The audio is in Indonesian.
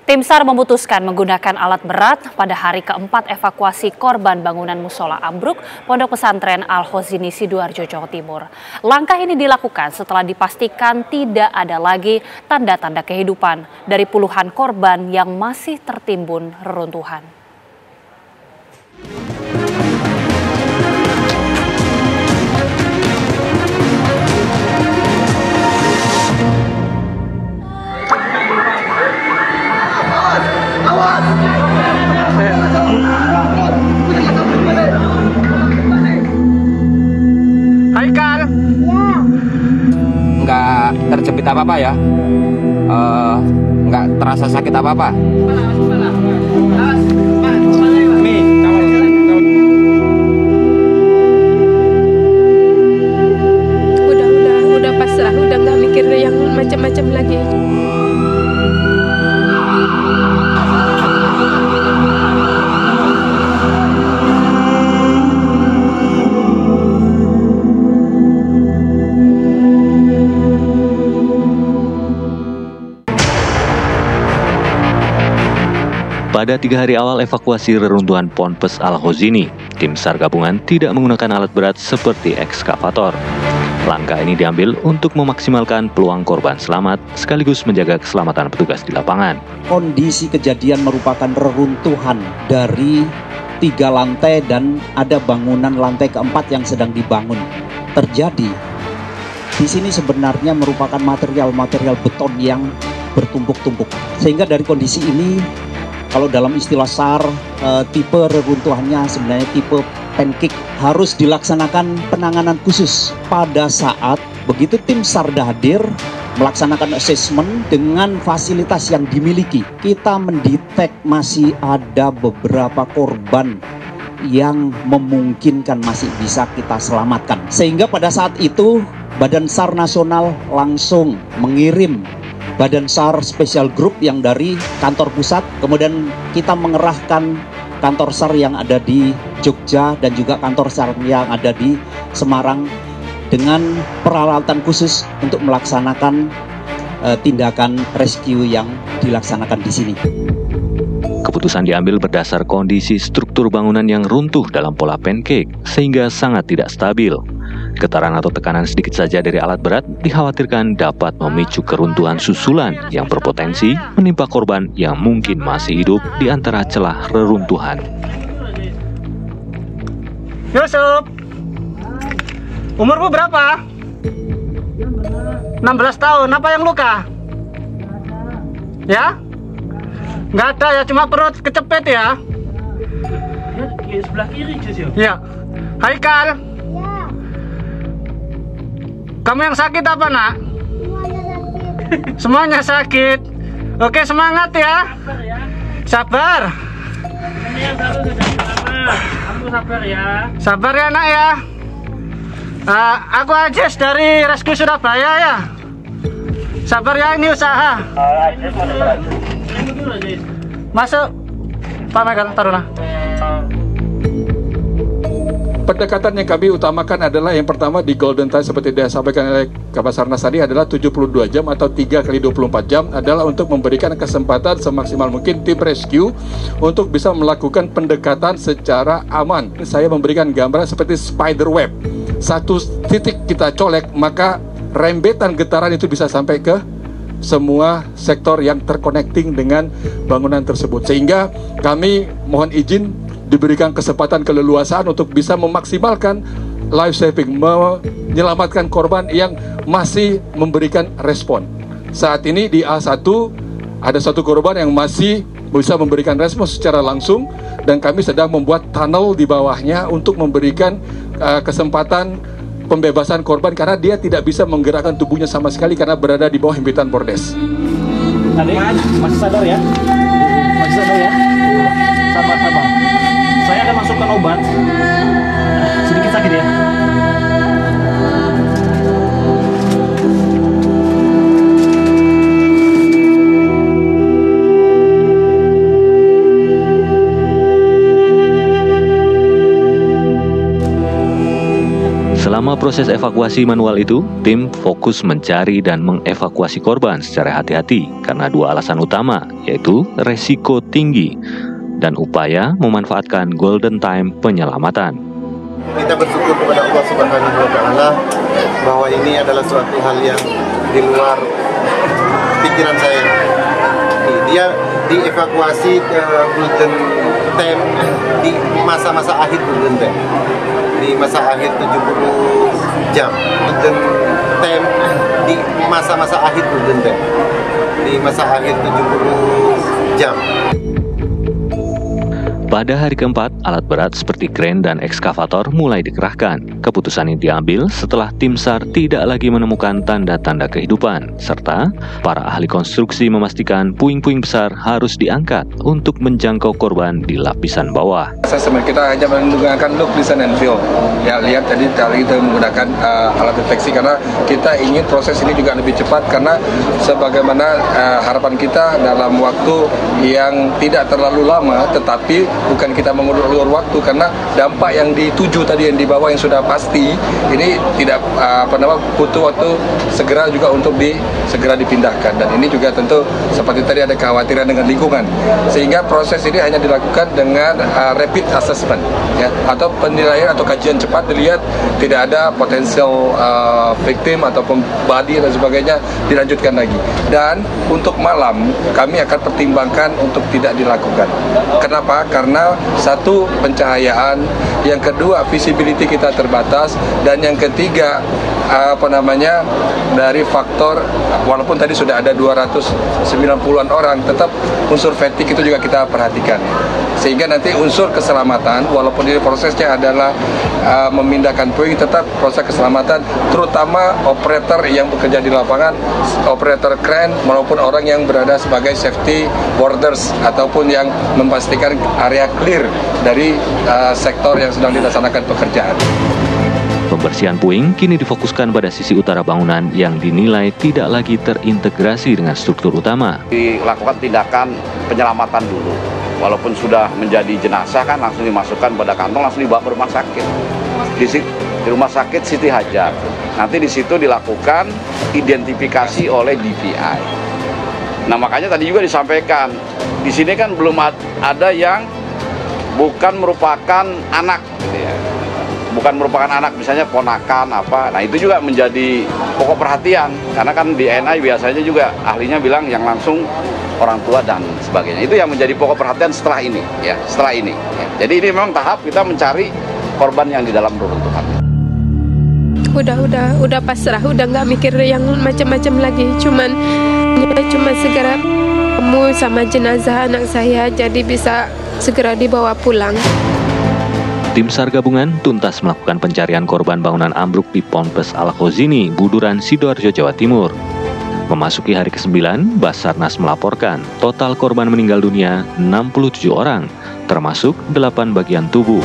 Tim SAR memutuskan menggunakan alat berat pada hari keempat evakuasi korban bangunan musola ambruk Pondok Pesantren Al-Khozini Sidoarjo, Jawa Timur. Langkah ini dilakukan setelah dipastikan tidak ada lagi tanda-tanda kehidupan dari puluhan korban yang masih tertimbun reruntuhan. Haikal, nggak terjepit apa-apa ya, nggak terasa sakit apa-apa. Udah pasrah, udah nggak mikir yang macam-macam lagi. Pada 3 hari awal evakuasi reruntuhan Ponpes Al-Khozini, tim SAR gabungan tidak menggunakan alat berat seperti ekskavator. Langkah ini diambil untuk memaksimalkan peluang korban selamat sekaligus menjaga keselamatan petugas di lapangan. Kondisi kejadian merupakan reruntuhan dari 3 lantai dan ada bangunan lantai keempat yang sedang dibangun. Terjadi di sini sebenarnya merupakan material-material beton yang bertumpuk-tumpuk. Sehingga dari kondisi ini, kalau dalam istilah SAR, tipe reruntuhannya sebenarnya tipe pancake, harus dilaksanakan penanganan khusus. Pada saat begitu tim SAR hadir melaksanakan asesmen dengan fasilitas yang dimiliki, kita mendetek masih ada beberapa korban yang memungkinkan masih bisa kita selamatkan. Sehingga pada saat itu Badan SAR Nasional langsung mengirim Badan SAR Special Group yang dari kantor pusat, kemudian kita mengerahkan kantor SAR yang ada di Jogja dan juga kantor SAR yang ada di Semarang dengan peralatan khusus untuk melaksanakan tindakan rescue yang dilaksanakan di sini. Keputusan diambil berdasar kondisi struktur bangunan yang runtuh dalam pola pancake sehingga sangat tidak stabil. Getaran atau tekanan sedikit saja dari alat berat dikhawatirkan dapat memicu keruntuhan susulan yang berpotensi menimpa korban yang mungkin masih hidup di antara celah reruntuhan. Yusuf, umurmu berapa? 16 tahun. Apa yang luka? Ya? Nggak ada ya, cuma perut kecepet ya? Di sebelah kiri, Jus. Ya. Haikal. Kamu yang sakit apa, Nak? Semuanya sakit. Oke, semangat ya. Sabar ya. Sabar. Ini yang satu sudah selamat. Kamu sabar ya. Sabar ya, Nak ya. Aku Ajis dari Rescue Surabaya ya. Sabar ya, ini usaha. Masuk. Pak Megan, taruhlah. Pendekatan yang kami utamakan adalah yang pertama di Golden Time seperti disampaikan oleh Kabasarnas tadi adalah 72 jam atau 3 kali 24 jam adalah untuk memberikan kesempatan semaksimal mungkin tim rescue untuk bisa melakukan pendekatan secara aman. Saya memberikan gambaran seperti spider web. Satu titik kita colek, maka rembetan getaran itu bisa sampai ke semua sektor yang terconnecting dengan bangunan tersebut. Sehingga kami mohon izin diberikan kesempatan keleluasaan untuk bisa memaksimalkan life saving, menyelamatkan korban yang masih memberikan respon. Saat ini di A1 ada satu korban yang masih bisa memberikan respon secara langsung dan kami sedang membuat tunnel di bawahnya untuk memberikan kesempatan pembebasan korban karena dia tidak bisa menggerakkan tubuhnya sama sekali karena berada di bawah himpitan bordes. Adik, masih sadar ya? Masih sadar ya? Sabar. Saya akan masukkan obat. Sedikit sakit ya. Selama proses evakuasi manual itu, tim fokus mencari dan mengevakuasi korban secara hati-hati karena dua alasan utama, yaitu resiko tinggi dan upaya memanfaatkan golden time penyelamatan. Kita bersyukur kepada Allah Subhanahu wa Ta'ala bahwa ini adalah suatu hal yang di luar pikiran saya. Dia dievakuasi ke golden time di masa-masa akhir golden time, di masa akhir 70 jam golden time, di masa-masa akhir golden time, di masa akhir 70 jam. Pada hari keempat, alat berat seperti kren dan ekskavator mulai dikerahkan. Keputusan ini diambil setelah tim SAR tidak lagi menemukan tanda-tanda kehidupan, serta para ahli konstruksi memastikan puing-puing besar harus diangkat untuk menjangkau korban di lapisan bawah. Asesmen kita hanya menggunakan look, listen, and feel. Ya, lihat tadi kita menggunakan alat deteksi karena kita ingin proses ini juga lebih cepat karena sebagaimana harapan kita dalam waktu yang tidak terlalu lama, tetapi bukan kita mengulur waktu karena dampak yang dituju tadi yang di bawah yang sudah pasti ini tidak butuh waktu segera juga untuk segera dipindahkan, dan ini juga tentu seperti tadi ada kekhawatiran dengan lingkungan sehingga proses ini hanya dilakukan dengan rapid assessment ya, atau penilaian atau kajian cepat, dilihat tidak ada potensial victim ataupun body dan sebagainya, dilanjutkan lagi. Dan untuk malam kami akan pertimbangkan untuk tidak dilakukan. Kenapa? Karena satu, pencahayaan, yang kedua visibility kita terbatas, dan yang ketiga dari faktor walaupun tadi sudah ada 290-an orang, tetap unsur fatigue itu juga kita perhatikan sehingga nanti unsur keselamatan walaupun ini prosesnya adalah memindahkan puing, tetap proses keselamatan terutama operator yang bekerja di lapangan, operator kren maupun orang yang berada sebagai safety borders ataupun yang memastikan area clear dari sektor yang sedang dilaksanakan pekerjaan. Pembersihan puing kini difokuskan pada sisi utara bangunan yang dinilai tidak lagi terintegrasi dengan struktur utama. Dilakukan tindakan penyelamatan dulu. Walaupun sudah menjadi jenazah kan langsung dimasukkan pada kantong, langsung dibawa ke rumah sakit. Di rumah sakit Siti Hajar. Nanti di situ dilakukan identifikasi oleh DPI. Nah, makanya tadi juga disampaikan, di sini kan belum ada yang bukan merupakan anak gitu ya. Bukan merupakan anak, misalnya ponakan apa. Nah, itu juga menjadi pokok perhatian karena kan di NI biasanya juga ahlinya bilang yang langsung orang tua dan sebagainya. Itu yang menjadi pokok perhatian setelah ini ya, setelah ini ya. Jadi ini memang tahap kita mencari korban yang di dalam reruntuhan. Udah pasrah, udah nggak mikir yang macam-macam lagi. Cuma segera ketemu sama jenazah anak saya, jadi bisa segera dibawa pulang. Tim SAR gabungan tuntas melakukan pencarian korban bangunan ambruk di Ponpes Al-Khozini, Buduran, Sidoarjo, Jawa Timur. Memasuki hari ke-9, Basarnas melaporkan total korban meninggal dunia 67 orang, termasuk 8 bagian tubuh.